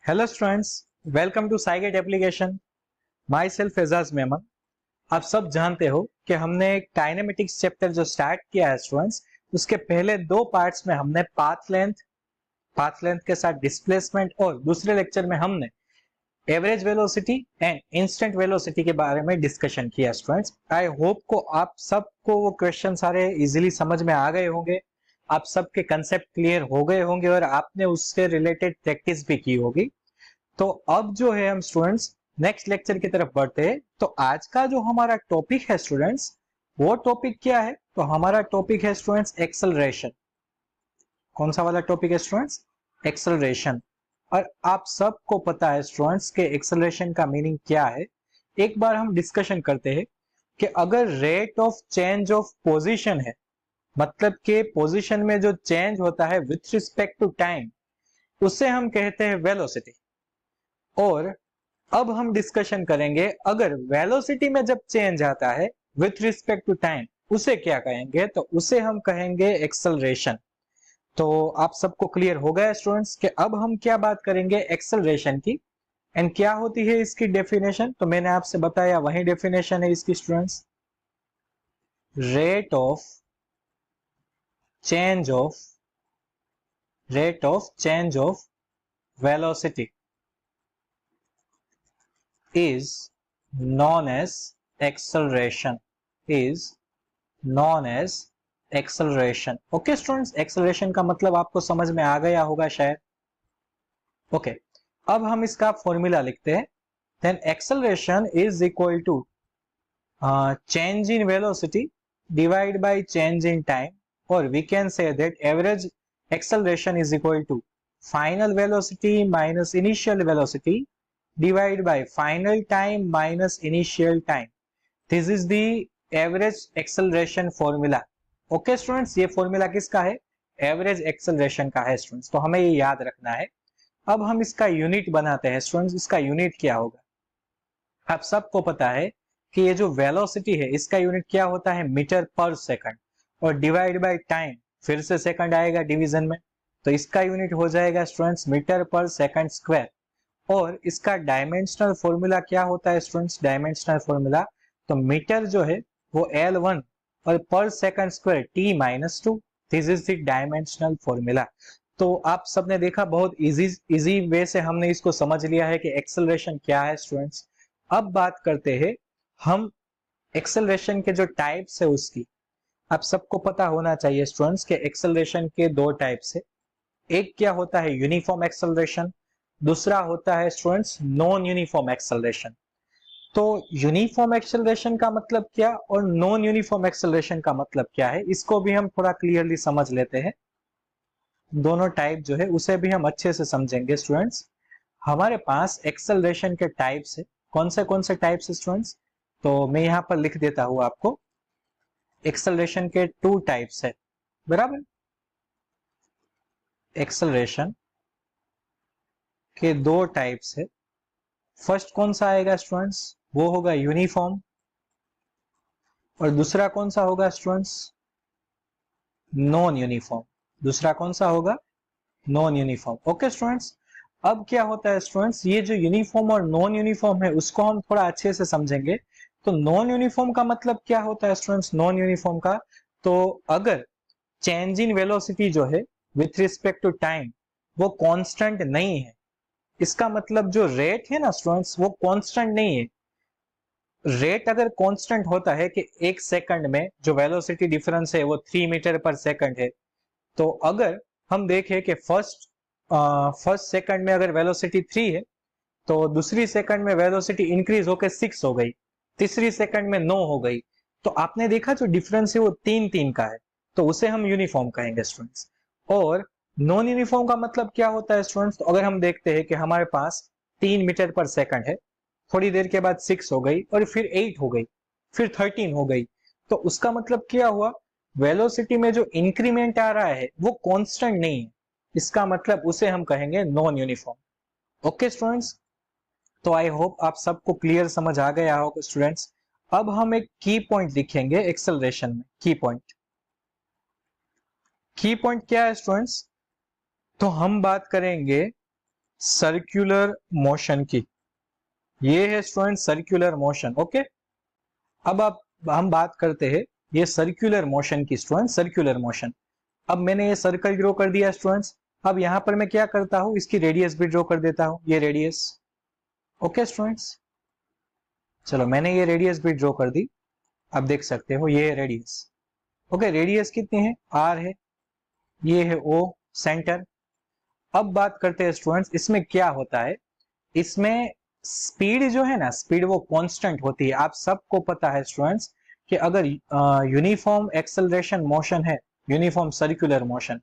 Hello students, welcome to Saigate application. Myself Ejaz Memon. आप सब जानते हो कि हमने एक काइनेमेटिक्स चैप्टर जो स्टार्ट किया है स्टूडेंट्स, उसके पहले दो पार्ट्स में हमने पाथ लेंथ के साथ डिस्प्लेसमेंट और दूसरे लेक्चर में हमने average velocity and instant velocity के बारे में डिस्कशन किया। स्टूडेंट्स, आई होप को आप सबको वो क्वेश्चन सारे इजीली समझ में आ गए होंगे, आप सबके कंसेप्ट क्लियर हो गए होंगे और आपने उससे रिलेटेड प्रैक्टिस भी की होगी। तो अब जो है हम स्टूडेंट्स नेक्स्ट लेक्चर की तरफ बढ़ते हैं। तो आज का जो हमारा टॉपिक है स्टूडेंट्स, वो टॉपिक क्या है? तो हमारा टॉपिक है स्टूडेंट्स एक्सेलरेशन। कौन सा वाला टॉपिक है स्टूडेंट्स? एक्सेलरेशन। और आप सबको पता है स्टूडेंट्स के एक्सेलरेशन का मीनिंग क्या है। एक बार हम डिस्कशन करते हैं कि अगर rate of change of position है, मतलब के पोजीशन में जो चेंज होता है विथ रिस्पेक्ट टू टाइम, उसे हम कहते हैं वेलोसिटी। और अब हम डिस्कशन करेंगे अगर वेलोसिटी में जब चेंज आता है विथ रिस्पेक्ट टू टाइम, उसे क्या कहेंगे? तो उसे हम कहेंगे एक्सेलरेशन। तो आप सबको क्लियर हो गया स्टूडेंट्स कि अब हम क्या बात करेंगे एक्सेलरेशन की एंड क्या होती है इसकी डेफिनेशन। तो मैंने आपसे बताया वही डेफिनेशन है इसकी students. Rate of change of velocity is known as acceleration, is known as acceleration। Okay students, acceleration का मतलब आपको समझ में आ गया होगा शायद। ओके, अब हम इसका फॉर्मूला लिखते हैं। Then acceleration is equal to change in velocity divide by change in time, और we can say that average acceleration is equal to final velocity minus initial velocity divide by final time minus initial time. This is the average acceleration formula. Okay students, ये formula किसका है? Average acceleration का है students। तो हमें ये याद रखना है। अब हम इसका यूनिट बनाते हैं students। इसका यूनिट क्या होगा? आप सबको पता है कि ये जो वेलोसिटी है इसका यूनिट क्या होता है? मीटर पर सेकंड। और डिवाइड बाय टाइम, फिर से सेकंड आएगा डिवीजन में, तो इसका यूनिट हो जाएगा स्टूडेंट्स मीटर पर सेकंड स्क्वायर। और इसका डायमेंशनल फॉर्मूला क्या होता है स्टूडेंट्स? डायमेंशनल फॉर्मूला, तो मीटर जो है वो L1 और पर second square T-2। This is the dimensional formula. तो आप सबने देखा बहुत इजी वे से हमने इसको समझ लिया है कि एक्सेलरेशन क्या है स्टूडेंट्स। अब बात करते हैं हम एक्सेलरेशन के जो टाइप्स है उसकी। आप सबको पता होना चाहिए स्टूडेंट्स के एक्सेलरेशन के दो टाइप्स है। एक क्या होता है? Uniform acceleration. दूसरा होता है स्टूडेंट्स नॉन यूनिफॉर्म एक्सेलरेशन। तो यूनिफॉर्म एक्सेलरेशन का मतलब क्या और नॉन यूनिफॉर्म एक्सेलरेशन का मतलब क्या है, इसको भी हम थोड़ा क्लियरली समझ लेते हैं। दोनों टाइप जो है उसे भी हम अच्छे से समझेंगे स्टूडेंट्स। हमारे पास एक्सेलरेशन के टाइप्स है। कौन से टाइप्स है स्टूडेंट्स? तो मैं यहां पर लिख देता हूं आपको। एक्सेलरेशन के टू टाइप्स है, बराबर। एक्सेलरेशन के दो टाइप्स है। फर्स्ट कौन सा आएगा स्टूडेंट्स? वो होगा यूनिफॉर्म। और दूसरा कौन सा होगा स्टूडेंट्स? Non uniform. दूसरा कौन सा होगा? Non uniform. ओके स्टूडेंट्स, अब क्या होता है स्टूडेंट्स, ये जो यूनिफॉर्म और नॉन यूनिफॉर्म है उसको हम थोड़ा अच्छे से समझेंगे। तो नॉन यूनिफॉर्म का मतलब क्या होता है स्टूडेंट्स? नॉन यूनिफॉर्म का, तो अगर चेंज इन वेलोसिटी जो है विथ रिस्पेक्ट टू टाइम वो कांस्टेंट नहीं है, इसका मतलब जो रेट है ना स्टूडेंट्स वो कांस्टेंट नहीं है। रेट अगर कांस्टेंट होता है कि एक सेकंड में जो वेलोसिटी डिफरेंस है वो 3 मीटर पर सेकंड है, तो अगर हम देखें कि फर्स्ट सेकंड में अगर वेलोसिटी 3 है, तो दूसरी सेकंड में वेलोसिटी इंक्रीज होकर 6 हो गई, तीसरी सेकंड में 9 हो गई, तो आपने देखा जो डिफरेंस है वो 3 का है, तो उसे हम यूनिफॉर्म कहेंगे स्टूडेंट्स। और नॉन यूनिफॉर्म का मतलब क्या होता है स्टूडेंट्स? तो अगर हम देखते हैं कि हमारे पास 3 मीटर पर सेकंड है, थोड़ी देर के बाद 6 हो गई और फिर 8 हो गई, फिर 13 हो गई, तो उसका मतलब क्या हुआ? वेलोसिटी में जो इंक्रीमेंट आ रहा है वो कांस्टेंट नहीं है, इसका मतलब उसे हम कहेंगे नॉन यूनिफॉर्म। ओके स्टूडेंट्स, तो आई होप आप सबको क्लियर समझ आ गया होगा स्टूडेंट्स। अब हम एक की पॉइंट लिखेंगे एक्सेलरेशन में। की पॉइंट क्या है स्टूडेंट्स? तो हम बात करेंगे सर्कुलर मोशन की। ये है स्टूडेंट सर्कुलर मोशन। ओके, अब आप हम बात करते हैं ये सर्कुलर मोशन की स्टूडेंट, सर्कुलर मोशन। अब मैंने ये सर्कल ड्रॉ कर दिया स्टूडेंट्स। अब यहां पर मैं क्या करता हूं, इसकी रेडियस भी ड्रॉ कर देता हूं, ये रेडियस। ओके स्टूडेंट्स, चलो मैंने ये रेडियस भी ड्रॉ कर दी। आप देख सकते हो ये है रेडियस। ओके, रेडियस कितनी है, आर है, ये है ओ सेंटर। अब बात करते हैं स्टूडेंट्स, इसमें क्या होता है, इसमें स्पीड जो है ना, स्पीड वो कांस्टेंट होती है। आप सबको पता है स्टूडेंट्स कि अगर यूनिफॉर्म एक्सेलरेशन मोशन है, यूनिफॉर्म सर्कुलर मोशन,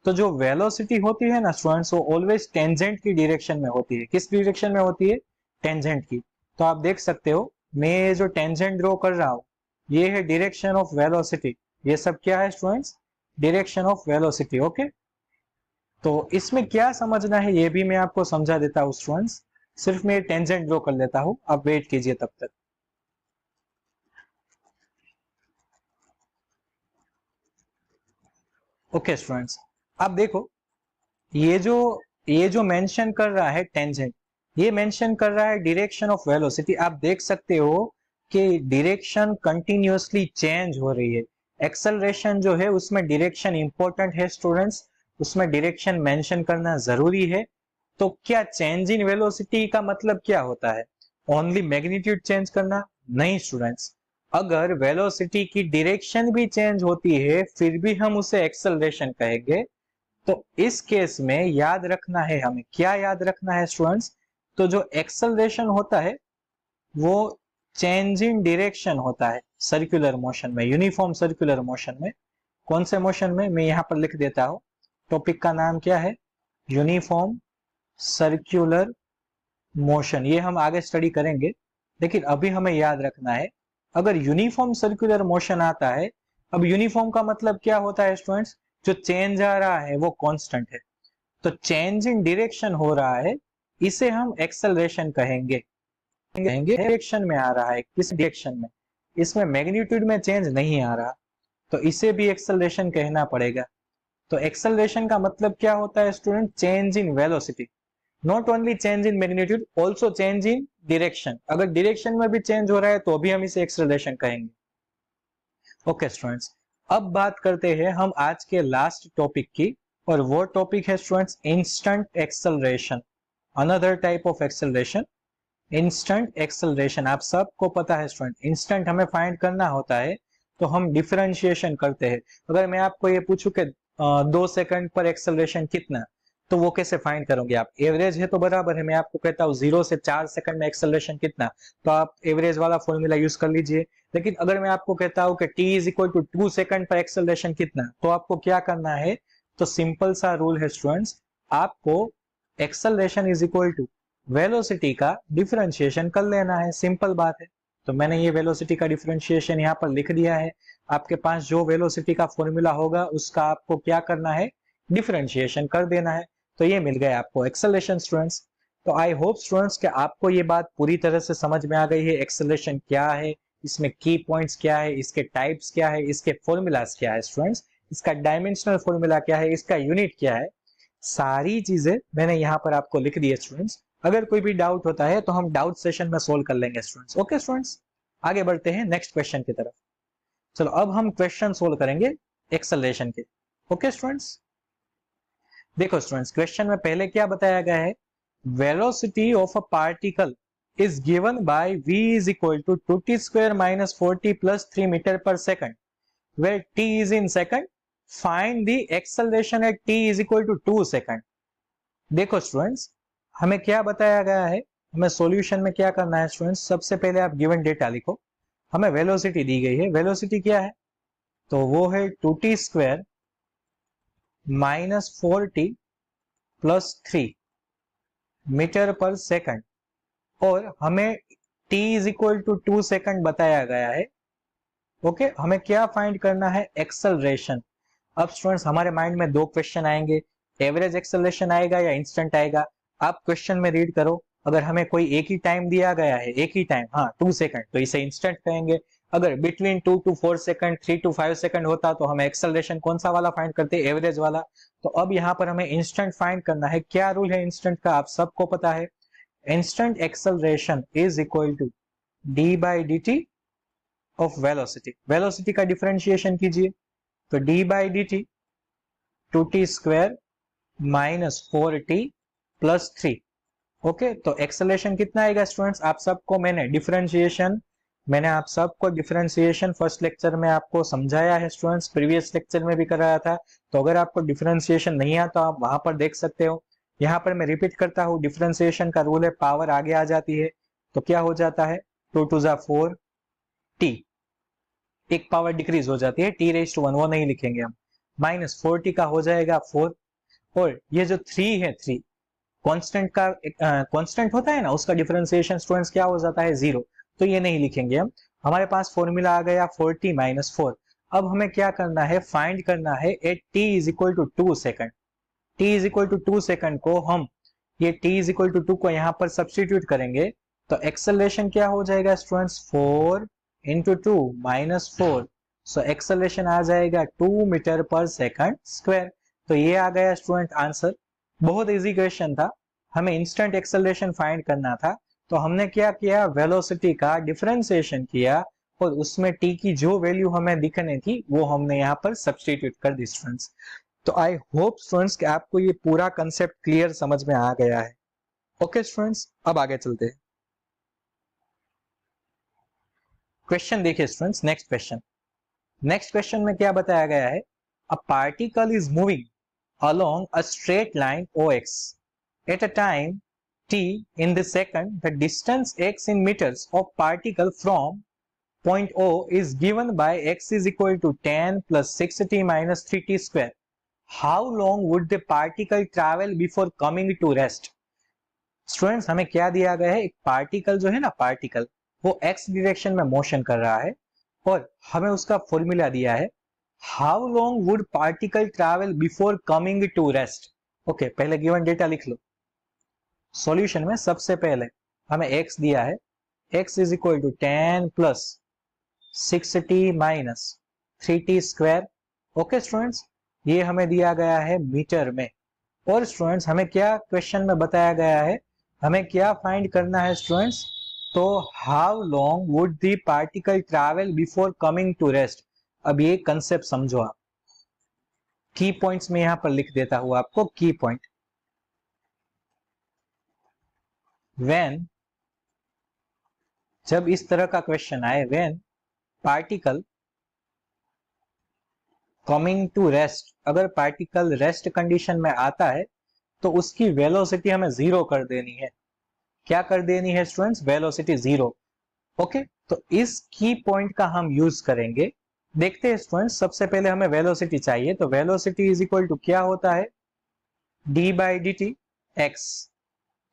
तो जो वेलोसिटी होती है ना स्टूडेंट्स, वो ऑलवेज टेंजेंट की डायरेक्शन में होती है। किस डायरेक्शन में होती है, टेंजेंट की। तो आप देख सकते हो मैं जो टेंजेंट ड्रॉ कर रहा हूं, ये है डायरेक्शन ऑफ वेलोसिटी। ये सब क्या है students, direction of velocity. Okay, तो इसमें क्या समझना है ये भी मैं आपको समझा देता हूं स्टूडेंट्स। सिर्फ मैं टेंजेंट ड्रॉ कर लेता हूं, आप वेट कीजिए तब तक। ओके स्टूडेंट्स, आप देखो ये जो मेंशन कर रहा है टेंजेंट, ये मेंशन कर रहा है डायरेक्शन ऑफ वेलोसिटी। आप देख सकते हो कि डायरेक्शन कंटिन्यूअसली चेंज हो रही है। एक्सेलरेशन जो है उसमें डायरेक्शन इंपॉर्टेंट है स्टूडेंट्स, उसमें डायरेक्शन मेंशन करना जरूरी है। तो क्या चेंज इन वेलोसिटी का मतलब क्या होता है, ओनली मैग्नीट्यूड चेंज करना? नहीं स्टूडेंट्स, अगर वेलोसिटी की डायरेक्शन भी चेंज होती है फिर भी हम उसे एक्सेलरेशन कहेंगे। तो इस केस में याद रखना है हमें, क्या याद रखना है स्टूडेंट्स, तो जो एक्सेलरेशन होता है वो चेंज इन डायरेक्शन होता है सर्कुलर मोशन में, यूनिफॉर्म सर्कुलर मोशन में। कौन से मोशन में, मैं यहां पर लिख देता हूं, टॉपिक का नाम क्या है, यूनिफॉर्म सर्कुलर मोशन। ये हम आगे स्टडी करेंगे, लेकिन अभी हमें याद रखना है अगर यूनिफॉर्म सर्कुलर मोशन आता है। अब यूनिफॉर्म का मतलब क्या होता है स्टूडेंट्स, जो चेंज आ रहा है वो कांस्टेंट है। तो चेंज इन डायरेक्शन हो रहा है, इसे हम एक्सेलरेशन कहेंगे। डायरेक्शन में आ रहा है, किस डायरेक्शन में, इसमें मैग्नीट्यूड में चेंज नहीं आ रहा, तो इसे भी एक्सेलरेशन कहना पड़ेगा। तो एक्सेलरेशन का मतलब क्या होता है student, change in velocity. Not only change in magnitude, also change in direction. अगर डायरेक्शन में भी चेंज हो रहा है तो भी हम इसे एक्सेलरेशन कहेंगे। ओके स्टूडेंट्स, अब बात करते हैं हम आज के लास्ट टॉपिक की, और वो टॉपिक है students instant acceleration, another type of acceleration, instant acceleration. आप सबको पता है स्टूडेंट, इंस्टेंट हमें फाइंड करना होता है तो हम डिफरेंशिएशन करते हैं। अगर मैं आपको ये पूछूं कि 2 सेकंड पर एक्सेलरेशन कितना, तो वो कैसे फाइंड करोगे आप, एवरेज है तो बराबर है, मैं आपको कहता हूँ 0 से 4 सेकंड में एक्सेलरेशन कितना, तो आप एवरेज वाला फॉर्मूला यूज कर लीजिए। लेकिन अगर मैं आपको कहता हूँ कि t is equal to 2 second पर एक्सेलरेशन कितना, तो आपको क्या करना है, तो सिंपल सा रूल है स्टूडेंट्स, आपको acceleration is equal to velocity का डिफरेंशिएशन कर लेना है, सिंपल बात है। तो मैंने ये वेलोसिटी का डिफरेंशिएशन यहाँ पर लिख दिया है। आपके पास जो वेलोसिटी का फॉर्मूला होगा उसका आपको क्या करना है, डिफरेंशिएशन कर देना है। तो ये मिल गया आपको एक्सेलरेशन स्टूडेंट्स। तो आई होप स्टूडेंट्स कि आपको ये बात पूरी तरह से समझ में आ गई है, एक्सेलरेशन क्या है, इसमें की पॉइंट्स क्या है, इसके टाइप्स क्या है, इसके फॉर्मूलाज क्या है स्टूडेंट्स, इसका डायमेंशनल फॉर्मूला क्या है, इसका यूनिट क्या है, सारी चीजें मैंने यहाँ पर आपको लिख दी है स्टूडेंट्स। अगर कोई भी डाउट होता है तो हम डाउट सेशन में सोल्व कर लेंगे स्टूडेंट्स। ओके स्टूडेंट्स, आगे बढ़ते हैं नेक्स्ट क्वेश्चन की तरफ। चलो अब हम क्वेश्चन सोल्व करेंगे एक्सेलरेशन के। ओके स्टूडेंट्स, देखो स्टूडेंट्स क्वेश्चन में पहले क्या बताया गया है, velocity of a particle is given by v is equal to 2t square minus 4t plus 3 meter पर second, where t is in second, find the acceleration at t is equal to 2 second. देखो students हमें क्या बताया गया है, हमें solution में क्या करना है स्टूडेंट्स, सबसे पहले आप गिवन डेटा लिखो। हमें वेलोसिटी दी गई है, वेलोसिटी क्या है, तो वो है 2t square minus 4t plus 3 meter पर सेकंड, और हमें t is equal to 2 second बताया गया है। ओके, हमें क्या फाइंड करना है, एक्सेलरेशन। अब स्टूडेंट्स हमारे माइंड में दो क्वेश्चन आएंगे, एवरेज एक्सेलरेशन आएगा या इंस्टेंट आएगा। आप क्वेश्चन में रीड करो, अगर हमें कोई एक ही टाइम दिया गया है, एक ही टाइम, हाँ 2 सेकंड, तो इसे इंस्टेंट कहेंगे। अगर between 2 to 4 second, 3 to 5 second होता तो हम एक्सेलरेशन कौन सा वाला फाइंड करते, एवरेज वाला। तो अब यहाँ पर हमें इंस्टेंट फाइंड करना है। क्या रूल है इंस्टेंट का, आप सबको पता है। Instant acceleration is equal to D by D T of velocity. Velocity का डिफरेंशिएशन कीजिए, तो D by D T 2t square minus 4t plus 3। Okay, तो एक्सेलरेशन कितना आएगा स्टूडेंट्स, आप सबको मैंने आप सबको डिफरेंशिएशन फर्स्ट लेक्चर में आपको समझाया है स्टूडेंट्स, प्रीवियस लेक्चर में भी कराया था। तो अगर आपको डिफरेंशिएशन नहीं आता तो आप वहां पर देख सकते हो। यहाँ पर मैं रिपीट करता हूँ, डिफरेंशिएशन का रूल है, पावर आगे आ जाती है तो क्या हो जाता है, 2 to 4 t, एक पावर डिक्रीज हो जाती है, t रेज़ टू 1 वो नहीं लिखेंगे हम, माइनस 4t का हो जाएगा 4, और ये जो 3 है 3 कांस्टेंट का कांस्टेंट होता है ना, उसका डिफरेंशिएशन स्टूडेंट्स क्या हो जाता है, 0, तो ये नहीं लिखेंगे हम। हमारे पास फॉर्मूला आ गया 4t माइनस 4। अब हमें क्या करना है, फाइंड करना है at t is equal to 2 second. t is equal to 2 second को हम ये t इज इक्वल टू 2 को यहाँ पर सब्स्टिट्यूट करेंगे तो एक्सेलरेशन क्या हो जाएगा students, 4 into 2 minus 4, so acceleration आ जाएगा 2 मीटर पर सेकंड स्क्वायर। तो ये आ गया स्टूडेंट आंसर। बहुत इजी क्वेश्चन था, हमें इंस्टेंट एक्सेलरेशन फाइंड करना था। तो हमने क्या किया, वेलोसिटी का डिफरेंशिएशन किया और उसमें t की जो वैल्यू हमें दिखनी थी वो हमने यहाँ पर सब्स्टिट्यूट कर दी स्टूडेंट्स। तो आई होप स्टूडेंट्स कि आपको ये पूरा कंसेप्ट क्लियर समझ में आ गया है। ओके स्टूडेंट्स, अब आगे चलते हैं। क्वेश्चन देखिए स्टूडेंट्स, नेक्स्ट क्वेश्चन में क्या बताया गया है, अ particle is moving along a straight line OX at a time t in the second. The distance x in meters of particle from point O is given by x is equal to 10 plus 6t minus 3t square. How long would the particle travel before coming to rest? Students हमें क्या दिया गया है, एक particle जो है ना, particle वो x डायरेक्शन में मोशन कर रहा है और हमें उसका फॉर्मूला दिया है, how long would particle travel before coming to rest. Okay, पहले गिवन डेटा लिख लो। सॉल्यूशन में सबसे पहले हमें x दिया है, x is equal to 10 plus 6t minus 3t square. Okay students, ये हमें दिया गया है मीटर में। और स्टूडेंट्स हमें क्या क्वेश्चन में बताया गया है, हमें क्या फाइंड करना है स्टूडेंट्स, तो how long would the particle travel before coming to rest. अब ये कंसेप्ट समझो आप, की पॉइंट्स में यहां पर लिख देता हूं आपको, की पॉइंट। व्हेन, जब इस तरह का क्वेश्चन आए, when particle coming to rest, अगर पार्टिकल रेस्ट कंडीशन में आता है तो उसकी वेलोसिटी हमें 0 कर देनी है। क्या कर देनी है स्टूडेंट्स, वेलोसिटी 0। ओके, तो इस की पॉइंट का हम यूज करेंगे। देखते हैं स्टूडेंट्स, सबसे पहले हमें वेलोसिटी चाहिए, तो वेलोसिटी इज इक्वल टू क्या होता है, D by D T x.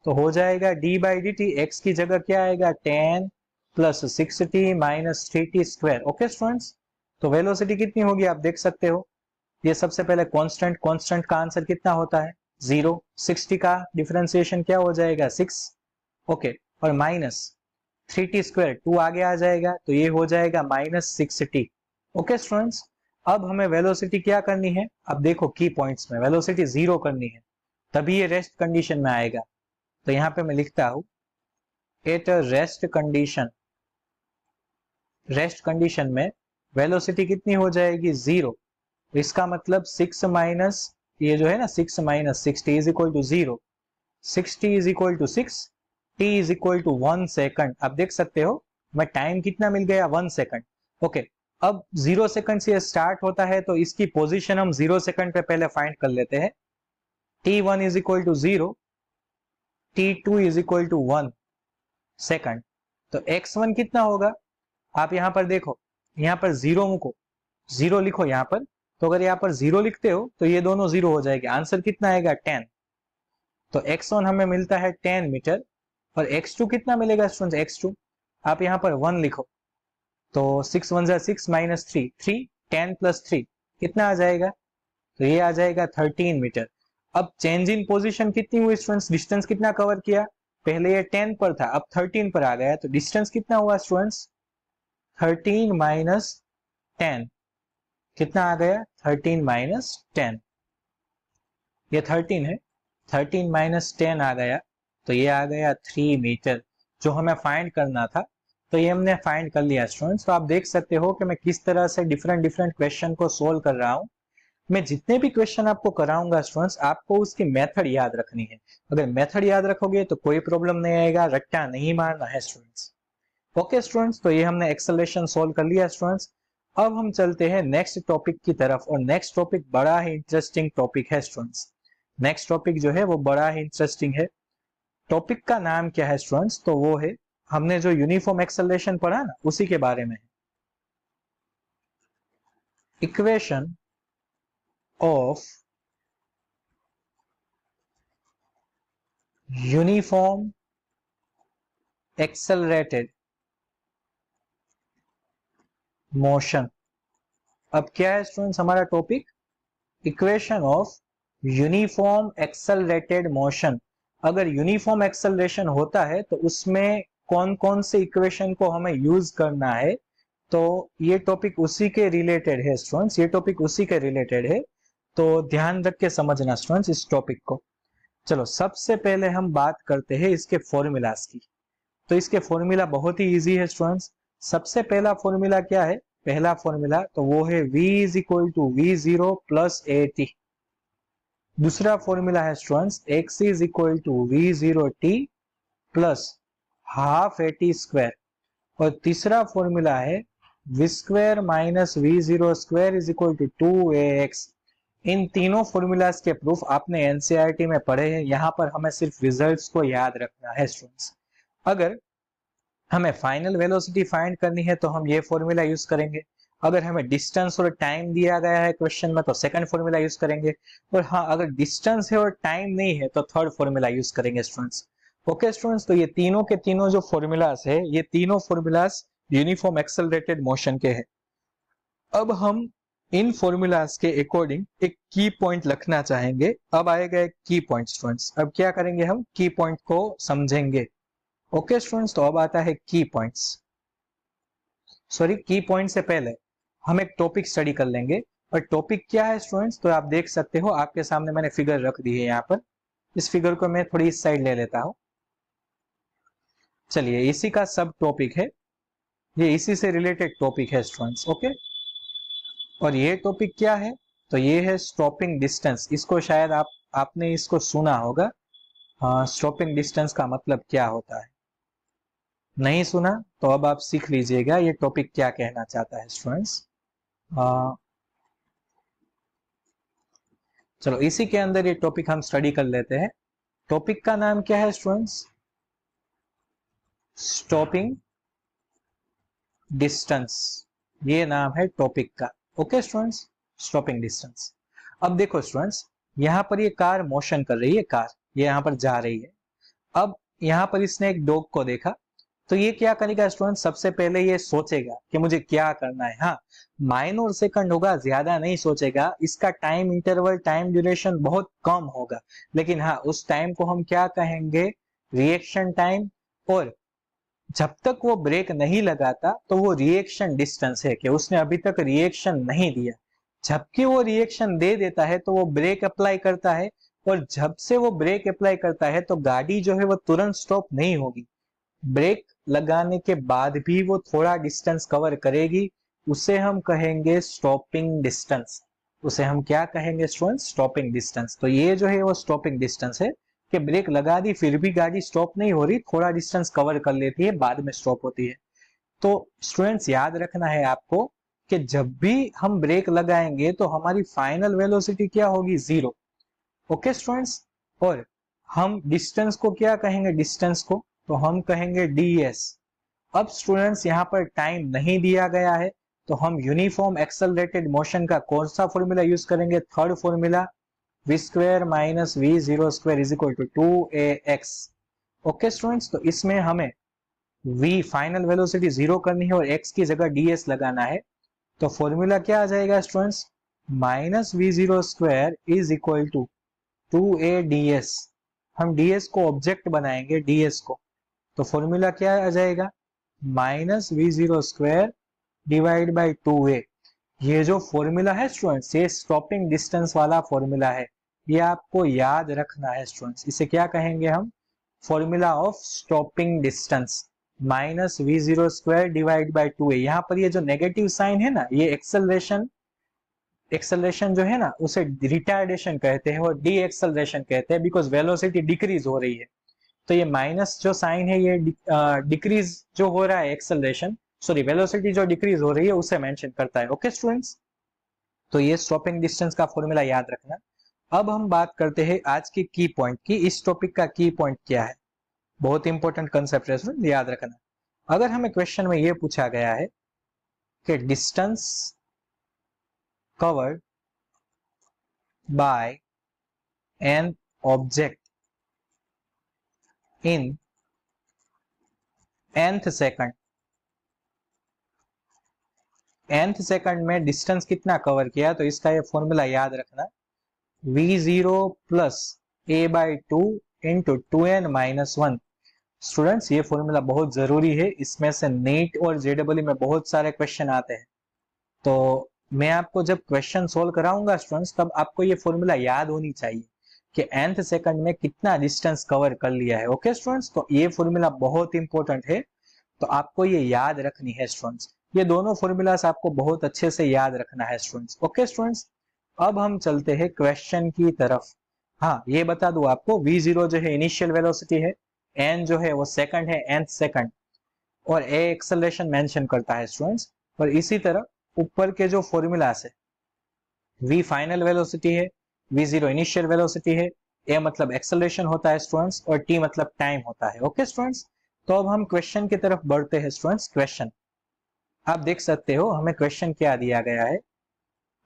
तो हो जाएगा D by D T, x की जगह क्या आएगा, 10 plus 6t minus 3t square. Okay students, तो वेलोसिटी कितनी होगी आप देख सकते हो, ये सबसे पहले कांस्टेंट का आंसर कितना होता है, 0। 60 का डिफरेंशिएशन क्या हो जाएगा, 6। ओके, और माइनस 3t स्क्वायर 2 आगे आ जाएगा तो ये हो जाएगा माइनस 6t। ओके स्टूडेंट्स, अब हमें वेलोसिटी क्या करनी है, अब देखो की पॉइंट्स में वेलोसिटी 0 करनी है, तभी ये रेस्ट कंडीशन में आएगा। तो यहाँ पे मैं लिखता हूं, एट रेस्ट कंडीशन में वेलोसिटी कितनी हो जाएगी, 0। इसका मतलब 6 माइनस ये जो है ना, 6 minus 60 is equal to 0, 60 is equal to 6, t is equal to 1 second. अब देख सकते हो मैं टाइम कितना मिल गया, 1 सेकंड। ओके, अब 0 सेकंड से स्टार्ट होता है तो इसकी पोजीशन हम 0 सेकंड पे पहले फाइंड कर लेते हैं। t1 is equal to 0, t2 is equal to 1 second. तो x1 कितना होगा, आप यहां पर देखो, यहां पर 0 मुको, 0 लिखो यहां पर, तो अगर यहां पर 0 लिखते हो तो ये दोनों 0 हो जाएंगे, आंसर कितना आएगा, 10। तो x1 हमें मिलता है 10 मीटर, और x2 कितना मिलेगा स्टूडेंट्स, x2 आप यहां पर 1 लिखो, तो 6 1 6 माइनस 3, 3 10 प्लस 3 कितना आ जाएगा, तो ये आ जाएगा 13 मीटर। अब चेंज इन पोजीशन कितनी हुई स्टूडेंट्स, डिस्टेंस कितना कवर किया, पहले ये 10 पर था अब 13 पर आ गया, तो डिस्टेंस कितना हुआ स्टूडेंट्स, 13 माइनस 10 कितना आ गया 13 माइनस 10, ये 13 है, 13 माइनस 10 आ गया तो ये आ गया 3 मीटर जो हमें फाइंड करना था। तो ये हमने फाइंड कर लिया स्टूडेंट्स। तो आप देख सकते हो कि मैं किस तरह से डिफरेंट डिफरेंट क्वेश्चन को सोल्व कर रहा हूँ। मैं जितने भी क्वेश्चन आपको कराऊंगा स्टूडेंट्स, आपको उसकी मेथड याद रखनी है। अगर मेथड याद रखोगे तो कोई प्रॉब्लम नहीं आएगा, रट्टा नहीं मारना है स्टूडेंट्स। ओके स्टूडेंट्स, तो ये हमने एक्सेलरेशन सोल्व कर लिया स्टूडेंट्स। अब हम चलते हैं नेक्स्ट टॉपिक की तरफ, और नेक्स्ट टॉपिक बड़ा ही इंटरेस्टिंग टॉपिक है स्टूडेंट्स। नेक्स्ट टॉपिक जो है वो बड़ा ही इंटरेस्टिंग है। टॉपिक का नाम क्या है स्टूडेंट्स, तो वो है, हमने जो यूनिफॉर्म एक्सेलरेशन पढ़ा ना उसी के बारे में, equation of uniform accelerated motion. अब क्या है स्टूडेंट्स हमारा topic, equation of uniform accelerated motion. अगर यूनिफॉर्म एक्सेलरेशन होता है तो उसमें कौन कौन से इक्वेशन को हमें यूज करना है, तो ये टॉपिक उसी के रिलेटेड है स्टूडेंट्स, ये टॉपिक उसी के रिलेटेड है। तो ध्यान रख के समझना स्टूडेंट्स इस टॉपिक को। चलो सबसे पहले हम बात करते हैं इसके फॉर्मूलाज की। तो इसके फॉर्मूला बहुत ही इजी है स्टूडेंट्स। सबसे पहला फॉर्मूला क्या है, पहला फॉर्मूला तो वो है v is equal to v0 plus at। दूसरा फॉर्मूला है students x is equal to v0t plus half at square. और तीसरा फॉर्मूला है v square minus v0 square is equal to 2ax। इन तीनों फॉर्मूलाज के प्रूफ आपने एनसीईआरटी में पढ़े हैं, यहाँ पर हमें सिर्फ रिजल्ट्स को याद रखना है स्टूडेंट्स। अगर हमें फाइनल वेलोसिटी फाइंड करनी है तो हम ये फॉर्मूला यूज करेंगे। अगर हमें डिस्टेंस और टाइम दिया गया है क्वेश्चन में तो सेकंड फॉर्मूला यूज करेंगे। और हाँ, अगर डिस्टेंस है और टाइम नहीं है तो थर्ड फॉर्मूला यूज करेंगे स्टूडेंट्स। ओके स्टूडेंट्स, तो ये तीनों के तीनों जो फॉर्मूलाज है, ये तीनों फॉर्मूलाज यूनिफॉर्म एक्सेलरेटेड मोशन के हैं। अब हम इन फॉर्मूलाज के अकॉर्डिंग एक की पॉइंट लिखना चाहेंगे। अब आएगा एक की पॉइंट स्टूडेंट्स। अब क्या करेंगे, हम की पॉइंट को समझेंगे। ओके स्टूडेंट्स, तो अब आता है की पॉइंट्स। सॉरी, की पॉइंट से पहले हम एक टॉपिक स्टडी कर लेंगे। और टॉपिक क्या है स्टूडेंट्स, तो आप देख सकते हो आपके सामने मैंने फिगर रख दी है यहाँ पर। इस फिगर को मैं थोड़ी इस साइड ले लेता हूं। चलिए, इसी का सब टॉपिक है, ये इसी से रिलेटेड टॉपिक है स्टूडेंट्स। ओके, और ये टॉपिक क्या है, तो ये है स्टॉपिंग डिस्टेंस। इसको शायद आपने इसको सुना होगा। स्टॉपिंग डिस्टेंस का मतलब क्या होता है, नहीं सुना तो अब आप सीख लीजिएगा ये टॉपिक क्या कहना चाहता है स्टूडेंट्स। चलो इसी के अंदर ये टॉपिक हम स्टडी कर लेते हैं। टॉपिक का नाम क्या है स्टूडेंट्स, स्टॉपिंग डिस्टेंस, ये नाम है टॉपिक का। Okay students, stopping distance. अब देखो स्टूडेंट्स, यहाँ पर ये कार मोशन कर रही है, कार ये यहाँ पर जा रही है। अब यहाँ पर इसने एक डॉग को देखा, तो ये क्या करेगा स्टूडेंट, सबसे पहले ये सोचेगा कि मुझे क्या करना है। हाँ, माइनर सेकंड होगा, ज्यादा नहीं सोचेगा, इसका टाइम इंटरवल, टाइम ड्यूरेशन बहुत कम होगा। लेकिन हाँ, उस टाइम को हम क्या कहेंगे, रिएक्शन टाइम। और जब तक वो ब्रेक नहीं लगाता तो वो रिएक्शन डिस्टेंस है कि उसने अभी तक रिएक्शन नहीं दिया। जबकि वो रिएक्शन दे देता है तो वो ब्रेक अप्लाई करता है, और जब से वो ब्रेक अप्लाई करता है तो गाड़ी जो है वो तुरंत स्टॉप नहीं होगी, ब्रेक लगाने के बाद भी वो थोड़ा डिस्टेंस कवर करेगी। उसे हम कहेंगे स्टॉपिंग डिस्टेंस। उसे हम क्या कहेंगे स्टूडेंट्स, स्टॉपिंग डिस्टेंस। तो ये जो है वो स्टॉपिंग डिस्टेंस है कि ब्रेक लगा दी फिर भी गाड़ी स्टॉप नहीं हो रही, थोड़ा डिस्टेंस कवर कर लेती है, बाद में स्टॉप होती है। तो स्टूडेंट्स याद रखना है आपको कि जब भी हम ब्रेक लगाएंगे तो हमारी फाइनल वेलोसिटी क्या होगी, 0। ओके स्टूडेंट्स, और हम डिस्टेंस को क्या कहेंगे, डिस्टेंस को तो हम कहेंगे ds। अब स्टूडेंट्स यहाँ पर टाइम नहीं दिया गया है तो हम यूनिफॉर्म एक्सेलरेटेड मोशन का कौन सा फॉर्मूला यूज करेंगे, third formula, v square minus v0 square is equal to 2ax। Okay students, तो इसमें हमें v फाइनल वेलोसिटी 0 करनी है और x की जगह ds लगाना है। तो फॉर्मूला क्या आ जाएगा students, minus v0 square is equal to 2a ds। हम ds को ऑब्जेक्ट बनाएंगे, ds को, तो फॉर्मूला क्या आ जाएगा, minus v0 square divide by 2a। ये जो फॉर्मूला है स्टूडेंट्स, ये स्टॉपिंग डिस्टेंस वाला फॉर्मूला है, ये आपको याद रखना है स्टूडेंट्स। इसे क्या कहेंगे हम? Formula of stopping distance minus v0 square divide by 2a। यहाँ पर ये जो नेगेटिव साइन है ना, ये एक्सेलरेशन जो है ना उसे रिटार्डेशन कहते हैं और डी एक्सेलरेशन कहते हैं, बिकॉज वेलोसिटी डिक्रीज हो रही है। तो ये माइनस जो साइन है ये डिक्रीज जो हो रहा है एक्सेलरेशन, सॉरी वेलोसिटी जो डिक्रीज हो रही है उसे मेंशन करता है। ओके स्टूडेंट्स, तो ये स्टॉपिंग डिस्टेंस का फॉर्मूला याद रखना। अब हम बात करते हैं आज की पॉइंट की। इस टॉपिक का की पॉइंट क्या है? बहुत इंपॉर्टेंट कंसेप्ट है स्टूडेंट, याद रखना। अगर हमें क्वेश्चन में ये पूछा गया है कि distance covered by an object in nth second, nth second में डिस्टेंस कितना कवर किया, तो इसका ये फॉर्मूला याद रखना, v0 plus a by 2 into 2n minus 1। Students ये फॉर्मूला बहुत जरूरी है, इसमें से नीट और जेडब्ल्यू में बहुत सारे क्वेश्चन आते हैं। तो मैं आपको जब क्वेश्चन सोल्व कराऊंगा स्टूडेंट्स, तब आपको ये फॉर्मूला याद होनी चाहिए कि nth सेकंड में कितना डिस्टेंस कवर कर लिया है। ओके स्टूडेंट्स, तो ये फॉर्मूला बहुत इंपॉर्टेंट है, तो आपको ये याद रखनी है स्टूडेंट्स। ये दोनों फॉर्मूलास आपको बहुत अच्छे से याद रखना है स्टूडेंट्स। ओके स्टूडेंट्स, अब हम चलते हैं क्वेश्चन की तरफ। हाँ, ये बता दूं आपको, v0 जो है इनिशियल वेलोसिटी है, n जो है वो सेकंड है, nth सेकंड, और a एक्सेलरेशन मेंशन करता है स्टूडेंट्स। और इसी तरह ऊपर के जो फॉर्मूलास है, v फाइनल वेलोसिटी है, v0 इनिशियल वेलोसिटी है, a मतलब एक्सेलरेशन होता है स्टूडेंट्स, और t मतलब टाइम होता है। ओके स्टूडेंट्स, तो अब हम क्वेश्चन की तरफ बढ़ते हैं स्टूडेंट्स। क्वेश्चन आप देख सकते हो, हमें क्वेश्चन क्या दिया गया है।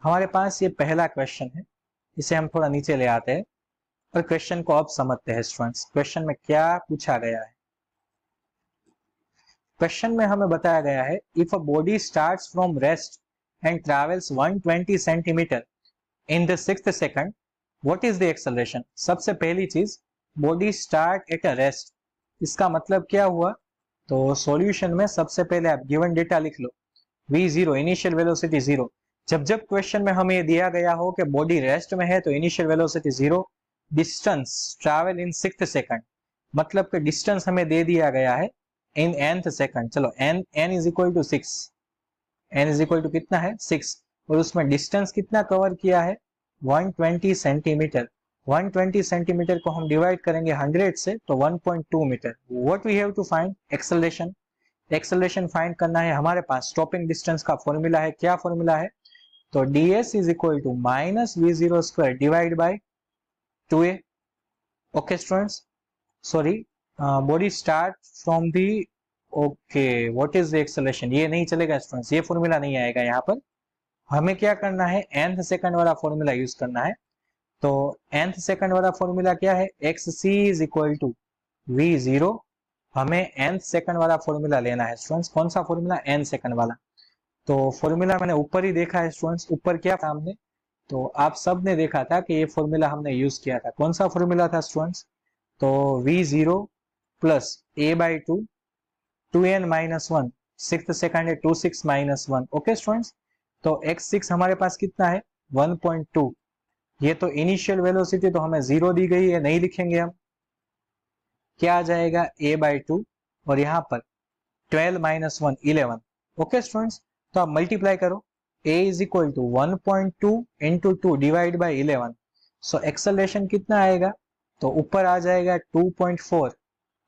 हमारे पास ये पहला क्वेश्चन है, इसे हम थोड़ा नीचे ले आते हैं और क्वेश्चन को अब समझते हैं स्टूडेंट्स। क्वेश्चन में क्या पूछा गया है? क्वेश्चन में हमें बताया गया है, if a body starts from rest and travels 120 centimetre in the 6th second, what is the acceleration? सबसे पहली चीज, body start at a rest, इसका मतलब क्या हुआ? तो सॉल्यूशन में सबसे पहले आप गिवन डेटा लिख लो, v0 इनिशियल वेलोसिटी 0। जब जब क्वेश्चन में हमें दिया गया हो कि बॉडी रेस्ट में है तो initial velocity 0, distance travel in 6th second, मतलब कि डिस्टेंस हमें दे दिया गया है इन nth सेकंड। चलो n is equal to 6, n is equal to कितना है? 6, और उसमें डिस्टेंस कितना कवर किया है? 120 सेंटीमीटर। 120 सेंटीमीटर को हम डिवाइड करेंगे 100 से, तो 1.2 metre. What we have to find? Acceleration. Acceleration find करना है हमारे पास। स्टॉपिंग डिस्टेंस का फॉर्मूला है, क्या फॉर्मूला है? तो ds is equal to minus v0 square divide by 2a। Okay students, sorry, body start from the, okay, what is the acceleration, ये नहीं चलेगा स्टूडेंट्स, ये फॉर्मूला नहीं आएगा यहाँ पर। हमें क्या करना है? nth सेकंड वाला फॉर्मूला यूज करना है। तो nth सेकंड वाला फॉर्मूला क्या है? xc is equal to v0। हमें nth सेकंड वाला फॉर्मूला लेना है स्टूडेंट्स। कौन सा फॉर्मूला? n सेकंड वाला। तो फॉर्मूला मैंने ऊपर ही देखा है स्टूडेंट्स, ऊपर क्या था हमने, तो आप सब ने देखा था कि ये फॉर्मूला हमने यूज किया था। कौन सा फॉर्मूला था स्टूडेंट्स? तो v0 plus a by 2 2n minus 1, 6th second है 26 माइनस 1। ओके स्टूडेंट्स, तो x6 हमारे पास कितना है? 1.2। ये तो इनिशियल वेलोसिटी तो हमें 0 दी गई है, नहीं लिखेंगे हम। क्या आ जाएगा? a बाई 2, और यहाँ पर 12 माइनस 1 11। ओके स्टूडेंट्स, तो आप मल्टीप्लाई करो, a is equal to 1.2 into 2 divide by 11। So acceleration कितना आएगा? तो ऊपर आ जाएगा 2.4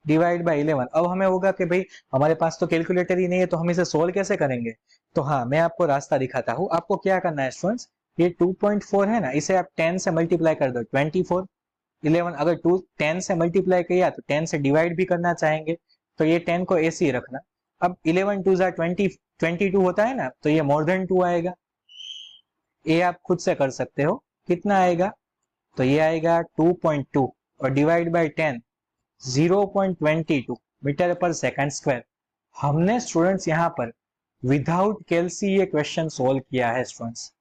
डिवाइड बाई 11। अब हमें होगा कि भाई हमारे पास तो कैलकुलेटर ही नहीं है, तो हम इसे सोल्व कैसे करेंगे? तो हाँ, मैं आपको रास्ता दिखाता हूँ। आपको क्या करना है स्टूडेंट्स, ये 2.4 है ना, इसे आप 10 से मल्टीप्लाई कर दो, 24 11। अगर 10 से मल्टीप्लाई किया तो 10 से डिवाइड भी करना चाहेंगे, तो ये 10 को ऐसे ही रखना। अब 11 2 22 होता है ना, तो ये मोर देन 2 आएगा। ये आप खुद से कर सकते हो, कितना आएगा? तो ये आएगा 2.2 और डिवाइड बाई 10 0.22 मीटर पर सेकंड स्क्वायर। हमने स्टूडेंट्स यहाँ पर विदाउट कैलसी ये क्वेश्चन सोल्व किया है स्टूडेंट्स।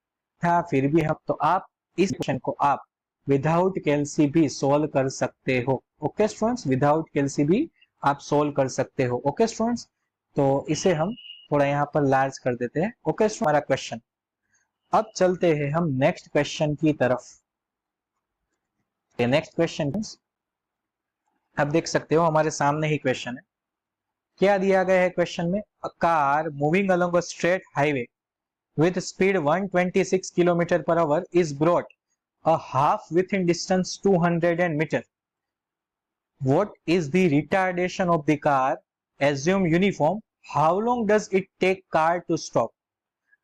था फिर भी हम, तो आप इस क्वेश्चन को आप विदाउट कैलसी भी सोल्व कर सकते हो। ओके स्टूडेंट्स, विदाउट कैलसी भी आप सोल्व कर सकते हो। ओके स्टूडेंट्स, तो इसे हम थोड़ा यहाँ पर लार्ज कर देते हैं। ओके, हमारा क्वेश्चन। अब चलते हैं हम नेक्स्ट क्वेश्चन की तरफ। नेक्स्ट क्वेश्चन आप देख सकते हो हमारे सामने ही क्वेश्चन है। क्या दिया गया है क्वेश्चन में? A car moving along a straight highway with speed 126 km per hour is brought a half within distance 200 meter. What is the retardation of the car? Assume uniform. How long does it take car to stop?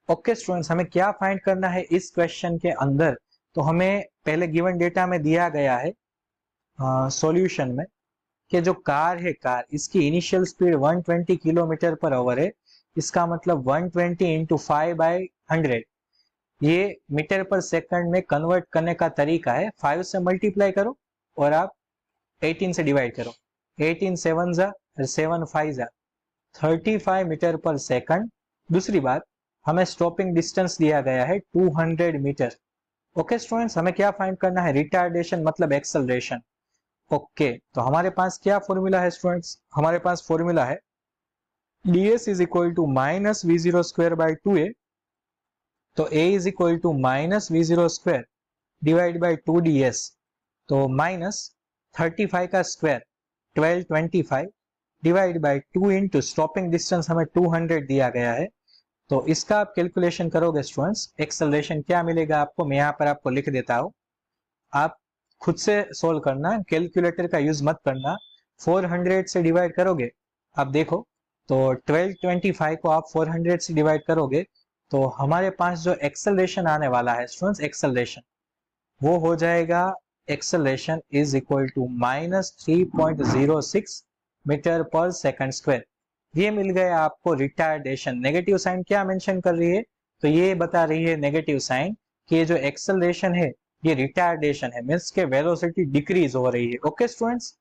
Okay students, हमें क्या find करना है इस question के अंदर? तो हमें पहले गिवन डेटा में दिया गया है सॉल्यूशन में कि जो कार है, कार इसकी initial speed 120 kilometre per hour है। इसका मतलब 120 इंटू 5/100, ये मीटर पर सेकंड में कन्वर्ट करने का तरीका है। 5 से मल्टीप्लाई करो और आप 18 से डिवाइड करो। 18 7 जा और 7 5 जा 35 मीटर पर सेकंड। दूसरी बात, हमें स्टॉपिंग डिस्टेंस दिया गया है 200 मीटर। ओके स्टूडेंट्स, हमें क्या फाइंड करना है? रिटार्डेशन मतलब एक्सेलरेशन। ओके, तो हमारे पास क्या फॉर्मूला है स्टूडेंट्स? हमारे पास फॉर्मूला है ds is equal to minus v0 square by 2a। तो a is equal to minus v0 square divide by 2ds। तो माइनस 35 का square 1225 divide by 2 into stopping distance हमें 200 दिया गया है। तो इसका आप कैलकुलेशन करोगे स्टूडेंट्स, एक्सेलरेशन क्या मिलेगा आपको? मैं यहाँ पर आपको लिख देता हूँ, आप खुद से सोल्व करना, कैलकुलेटर का यूज मत करना। 400 से डिवाइड करोगे, आप देखो तो 1225 को आप 400 से डिवाइड करोगे तो हमारे पास जो एक्सेलरेशन आने वाला है स्टूडेंट्स, एक्सेलरेशन वो हो जाएगा, acceleration is equal to minus 3.06 metre पर सेकंड स्क्वायर। ये मिल गया आपको रिटार्डेशन। नेगेटिव साइन क्या मेंशन कर रही है? तो ये बता रही है नेगेटिव साइन कि ये जो एक्सेलरेशन है ये रिटार्डेशन है, मींस के वेलोसिटी डिक्रीज हो रही है। ओके स्टूडेंट्स,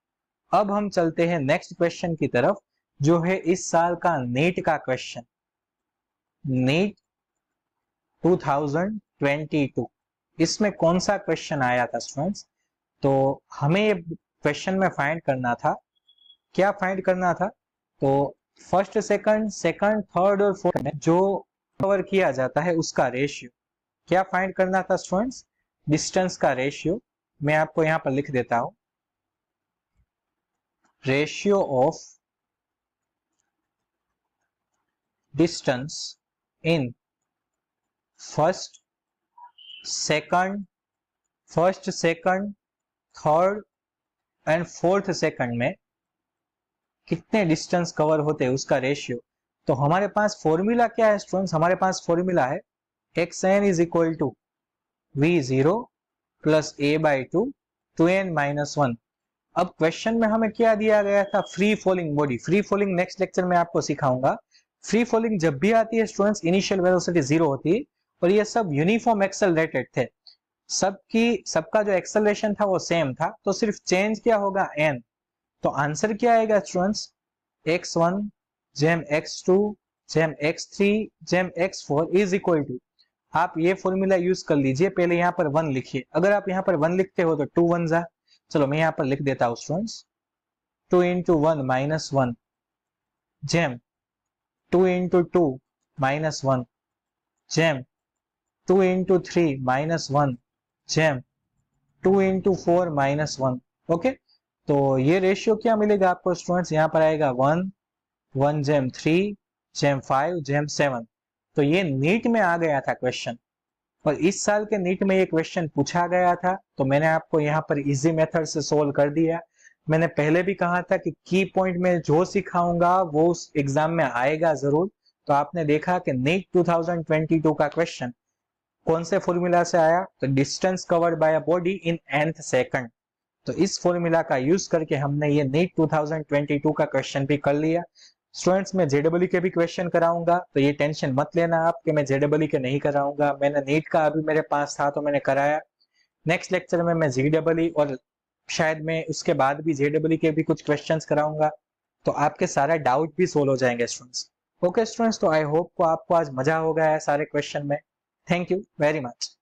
अब हम चलते हैं नेक्स्ट क्वेश्चन की तरफ, जो है इस साल का नीट का क्वेश्चन, नीट 2022। इसमें कौन सा क्वेश्चन आया था स्टूडेंट्स? तो हमें ये क्वेश्चन में फाइंड करना था, क्या फाइंड करना था? तो फर्स्ट सेकंड, थर्ड और फोर्थ में जो कवर किया जाता है उसका रेशियो क्या फाइंड करना था स्टूडेंट्स? डिस्टेंस का रेशियो। मैं आपको यहां पर लिख देता हूं, ratio of distance in first second, third and fourth second में कितने डिस्टेंस कवर होते हैं उसका रेशियो। तो हमारे पास फॉर्मूला क्या है स्टूडेंट्स? हमारे पास फॉर्मूला है xn is equal to v0 plus a by 2 2n minus 1। अब क्वेश्चन में हमें क्या दिया गया था? Free falling body. Free falling next lecture में आपको सिखाऊंगा। फ्री फॉलिंग जब भी आती है स्टूडेंट्स, इनिशियल वेलोसिटी 0 होती है और ये सब यूनिफॉर्म एक्सेलरेटेड थे, सबका जो एक्सेलरेशन था वो सेम था, तो सिर्फ चेंज क्या होगा? n। तो आंसर क्या आएगा स्टूडेंट्स? x1 जेम x2 जेम x3 जेम x4 इज इक्वल टू, आप ये फॉर्मूला यूज कर लीजिए। पहले यहाँ पर 1 लिखिए, अगर आप यहाँ पर 1 लिखते हो तो 2 1 जा, चलो मैं यहाँ पर लिख देता हूँ स्टूडेंट्स, 2 इंटू 1 माइनस 1 जेम 2 इंटू 2 माइनस 1 जेम 2 इंटू 3 माइनस 1 जेम 2 इंटू 4 माइनस 1। ओके, तो ये रेशियो क्या मिलेगा आपको स्टूडेंट्स? यहाँ पर आएगा 1 1 जेम 3 जेम 5 जेम 7। तो ये नीट में आ गया था क्वेश्चन, और इस साल के नीट में ये क्वेश्चन पूछा गया था, तो मैंने आपको यहाँ पर इजी मेथड से सोल्व कर दिया। मैंने पहले भी कहा था कि की पॉइंट में जो सिखाऊंगा वो उस एग्जाम में आएगा जरूर। तो आपने देखा कि नीट 2022 का क्वेश्चन कौन से फॉर्मूला से आया? तो distance covered by a body in nth second. तो इस फॉर्मूला का यूज करके हमने ये नीट 2022 का क्वेश्चन भी कर लिया। स्टूडेंट्स, मैं जेडब्ल्यू के भी क्वेश्चन कराऊंगा, तो ये टेंशन मत लेना आप कि मैं जेडब्ल्यू के नहीं कराऊंगा। मैंने नीट का अभी मेरे पास था तो मैंने कराया। नेक्स्ट लेक्चर में मैं जीडब्ल्यू और शायद मैं उसके बाद भी जेडब्ल्यू के भी कुछ क्वेश्चंस कराऊंगा, तो आपके सारे डाउट भी सोल्व हो जाएंगे स्टूडेंट्स। ओके स्टूडेंट्स, तो आई होप को आपको आज मजा हो गया है सारे क्वेश्चन में। Thank you very much.